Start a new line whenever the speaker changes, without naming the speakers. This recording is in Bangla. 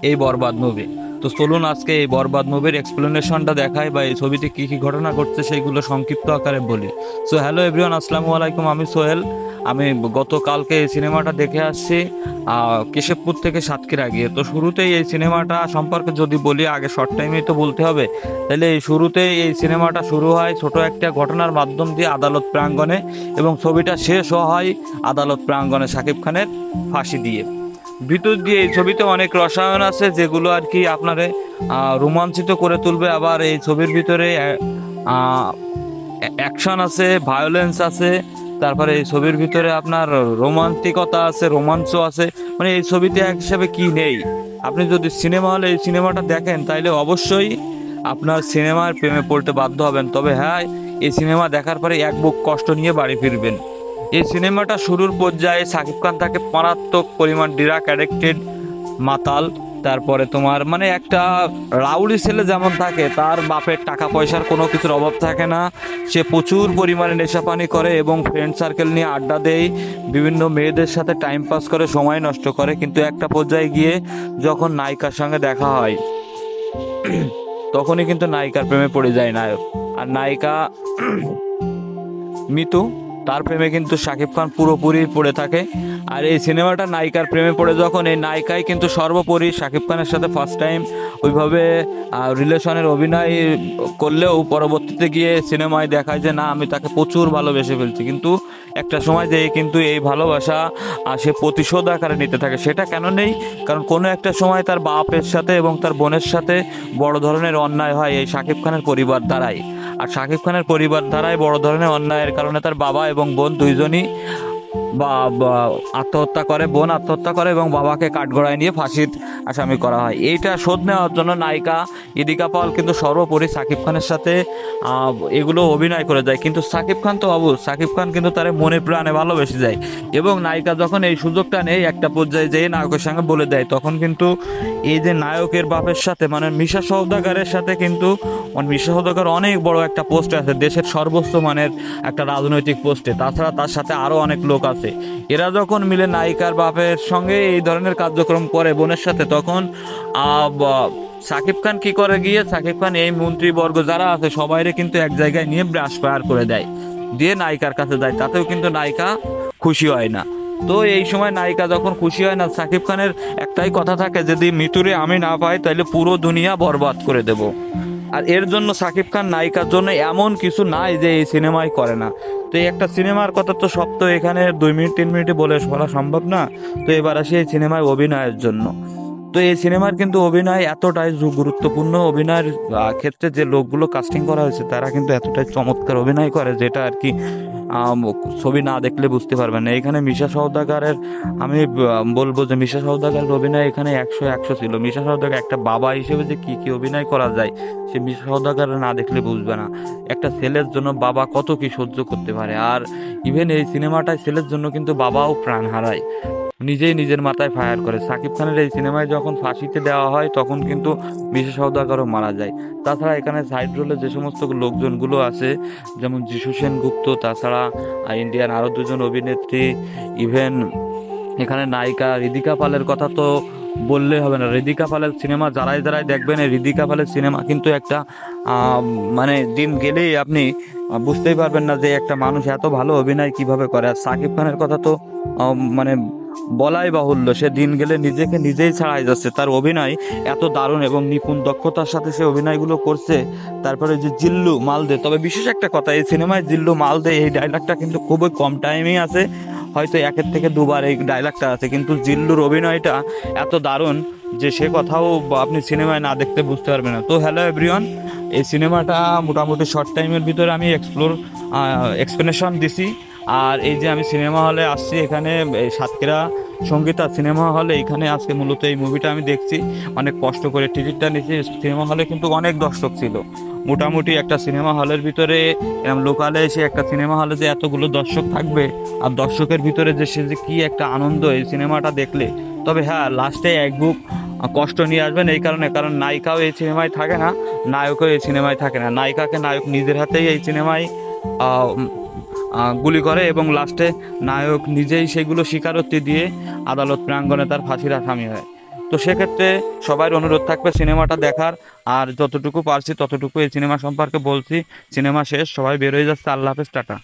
এই বরবাদ মুভি। তো চলুন আজকে এই বরবাদ মুভির এক্সপ্লেনেশনটা দেখাই বা এই ছবিতে কী কী ঘটনা ঘটছে সেইগুলো সংক্ষিপ্ত আকারে বলি। সো হ্যালো এভরিওয়ান, আসসালামু আলাইকুম। আমি সোহেল। আমি গতকালকে এই সিনেমাটা দেখে আসছি কেশবপুর থেকে সাতক্ষীরা গিয়ে। তো শুরুতেই এই সিনেমাটা সম্পর্কে যদি বলি, আগে শর্ট টাইমেই তো বলতে হবে, তাহলে এই শুরুতেই এই সিনেমাটা শুরু হয় ছোট একটা ঘটনার মাধ্যম দিয়ে আদালত প্রাঙ্গণে, এবং ছবিটা শেষও হয় আদালত প্রাঙ্গণে শাকিব খানের ফাঁসি দিয়ে। ভিতর দিয়ে এই ছবিতে অনেক রসায়ন আছে যেগুলো আর কি আপনারে রোমাঞ্চিত করে তুলবে। আবার এই ছবির ভিতরে অ্যাকশন আছে, ভায়োলেন্স আছে, তারপরে এই ছবির ভিতরে আপনার রোমান্টিকতা আছে, রোমাঞ্চ আছে। মানে এই ছবিতে এক হিসাবে কি নেই। আপনি যদি সিনেমা হলে এই সিনেমাটা দেখেন তাহলে অবশ্যই আপনার সিনেমার প্রেমে পড়তে বাধ্য হবেন। তবে হ্যাঁ, এই সিনেমা দেখার পরে এক বুক কষ্ট নিয়ে বাড়ি ফিরবেন। এই সিনেমাটা শুরুর পর্যায়ে সাকিব খান তাকে মারাত্মক পরিমাণ ড্রাগ অ্যাডিক্টেড মাতাল। তারপরে তোমার মানে একটা রাউডি ছেলে যেমন থাকে, তার বাপের টাকা পয়সার কোনো কিছুর অভাব থাকে না। সে প্রচুর পরিমাণে নেশাপানি করে এবং ফ্রেন্ড সার্কেল নিয়ে আড্ডা দেয়, বিভিন্ন মেয়েদের সাথে টাইম পাস করে, সময় নষ্ট করে। কিন্তু একটা পর্যায়ে গিয়ে যখন নায়িকার সঙ্গে দেখা হয় তখনই কিন্তু নায়িকার প্রেমে পড়ে যায় নায়ক। আর নায়িকা মিতু, তার প্রেমে কিন্তু শাকিব খান পুরোপুরি পড়ে থাকে। আর এই সিনেমাটা নায়িকার প্রেমে পড়ে যখন, এই নায়িকাই কিন্তু সর্বোপরি শাকিব খানের সাথে ফার্স্ট টাইম ওইভাবে রিলেশনের অভিনয় করলেও পরবর্তীতে গিয়ে সিনেমায় দেখায় যে না, আমি তাকে প্রচুর ভালোবেসে ফেলছি। কিন্তু একটা সময় যেয়ে কিন্তু এই ভালোবাসা সে প্রতিশোধ আকারে নিতে থাকে। সেটা কেন নেই? কারণ কোনো একটা সময় তার বাপের সাথে এবং তার বোনের সাথে বড় ধরনের অন্যায় হয় এই শাকিব খানের পরিবার দ্বারাই। আর শাকিব খানের পরিবার দ্বারাই বড় ধরনের অন্যায়ের কারণে তার বাবা এবং বোন দুইজনই আত্মহত্যা করে। বোন আত্মহত্যা করে এবং বাবাকে কাঠগড়ায় নিয়ে ফাঁসির আসামি করা হয়। এইটা শোধ নেওয়ার জন্য নায়িকা ইদিকা পাল কিন্তু সর্বোপরি সাকিব খানের সাথে এগুলো অভিনয় করে যায়। কিন্তু সাকিব খান তো সাকিব খান কিন্তু তার মনে প্রাণে ভালোবেসে যায়। এবং নায়িকা যখন এই সুযোগটা নেই, একটা পর্যায়ে যেয়ে নায়কের সঙ্গে বলে দেয়, তখন কিন্তু এই যে নায়কের বাপের সাথে মানে মিশা সওদাগরের সাথে কিন্তু মিশা সওদাগর অনেক বড় একটা পোস্টে আছে, দেশের সর্বোচ্চ মানের একটা রাজনৈতিক পোস্টে। তাছাড়া তার সাথে আরও অনেক লোক আছে। এরা যখন মিলে নায়িকার বাপের সঙ্গে এই ধরনের কার্যক্রম করে বোনের সাথে, তখন সাকিব খান কি করে, গিয়ে সাকিব খান এই মন্ত্রীবর্গ যারা আছে সবাইরে কিন্তু এক জায়গায় নিয়ে ব্রাশ ফায়ার করে দেয়, দিয়ে নায়িকার কাছে যায়। তাতেও কিন্তু নায়িকা খুশি হয় না। তো এই সময় নায়িকা যখন খুশি হয় না, সাকিব খানের একটাই কথা থাকে, যদি মিতুরে আমি না পাই তাহলে পুরো দুনিয়া বরবাদ করে দেব। আর এর জন্য সাকিব খান নায়িকার জন্য এমন কিছু নাই যে এই সিনেমায় করে না। তো এই একটা সিনেমার কথা তো সব তো এখানে 2 মিনিট 3 মিনিটে বলা সম্ভব না। তো এবার আসি এই সিনেমায় অভিনয়ের জন্য। তো এই সিনেমার কিন্তু অভিনয় এতটাই গুরুত্বপূর্ণ। অভিনয়ের ক্ষেত্রে যে লোকগুলো কাস্টিং করা হয়েছে তারা কিন্তু এতটাই চমৎকার অভিনয় করে, যেটা আর কি ছবি না দেখলে বুঝতে পারবেন না। এখানে মিশা সওদাগরের আমি বলবো যে মিশা সওদাগরের অভিনয় এখানে 100 ছিল। মিশা সওদাগর একটা বাবা হিসেবে যে কি কি অভিনয় করা যায়, সে মিশা সওদাগর না দেখলে বুঝবে না একটা ছেলের জন্য বাবা কত কি সহ্য করতে পারে। আর ইভেন এই সিনেমাটায় ছেলের জন্য কিন্তু বাবাও প্রাণ হারায়, নিজেই নিজের মাথায় ফায়ার করে। সাকিব খানের এই সিনেমায় যখন ফাঁসিতে দেওয়া হয় তখন কিন্তু মিশা সওদাগরও মারা যায়। তাছাড়া এখানে সাইড রোলে যে সমস্ত লোকজনগুলো আছে, যেমন যিশু সেনগুপ্ত, তাছাড়া ইন্ডিয়ান আরও দুজন অভিনেত্রী, ইভেন এখানে নায়িকা হৃদিকা পালের কথা তো বললে হবে না। হৃদিকা পালের সিনেমা যারাই দেখবেন, এই হৃদিকা পালের সিনেমা কিন্তু একটা মানে দিন গেলেই আপনি বুঝতেই পারবেন না যে একটা মানুষ এত ভালো অভিনয় কিভাবে করে। আর সাকিব খানের কথা তো মানে বলাই বাহুল্য, সে দিন গেলে নিজেকে নিজেই ছাড়াই যাচ্ছে। তার অভিনয় এত দারুণ এবং নিপুণ দক্ষতার সাথে সে অভিনয়গুলো করছে। তারপরে যে জিল্লু মালদে, তবে বিশেষ একটা কথা, এই সিনেমায় জিল্লু মালদে এই ডায়লগটা কিন্তু খুবই কম টাইমেই আছে, হয়তো 1-2 বার এই ডায়লগটা আছে। কিন্তু জিল্লুর অভিনয়টা এত দারুণ যে সে কথাও আপনি সিনেমায় না দেখতে বুঝতে পারবেন না। তো হ্যালো এভরিওয়ান, এই সিনেমাটা মোটামুটি শর্ট টাইমের ভিতরে আমি এক্সপ্লেনেশন দিছি। আর এই যে আমি সিনেমা হলে আসছি, এখানে সাতক্ষীরা সঙ্গীতা সিনেমা হলে, এখানে আজকে মূলত এই মুভিটা আমি দেখছি। অনেক কষ্ট করে টিকিটটা নিয়েছি। সিনেমা হলে কিন্তু অনেক দর্শক ছিল। মোটামুটি একটা সিনেমা হলের ভিতরে এরকম লোকালে এসে একটা সিনেমা হলে যে এতগুলো দর্শক থাকবে, আর দর্শকের ভিতরে যে সে যে কী একটা আনন্দ এই সিনেমাটা দেখলে। তবে হ্যাঁ, লাস্টে এক বুক কষ্ট নিয়ে আসবেন এই কারণে, কারণ নায়িকাও এই সিনেমায় থাকে না, নায়কও এই সিনেমায় থাকে না। নায়িকাকে নায়ক নিজের হাতেই এই সিনেমায় গুলি করে এবং লাস্টে নায়ক নিজেই সেগুলো স্বীকারোক্তি দিয়ে আদালত প্রাঙ্গণে তার ফাঁসির আসামি হয়। তো সেক্ষেত্রে সবার অনুরোধ থাকবে সিনেমাটা দেখার। আর যতটুকু পারছি ততটুকু এই সিনেমা সম্পর্কে বলছি। সিনেমা শেষ, সবাই বের হয়ে যাচ্ছে। আল্লাহ হাফেজ, টাটা।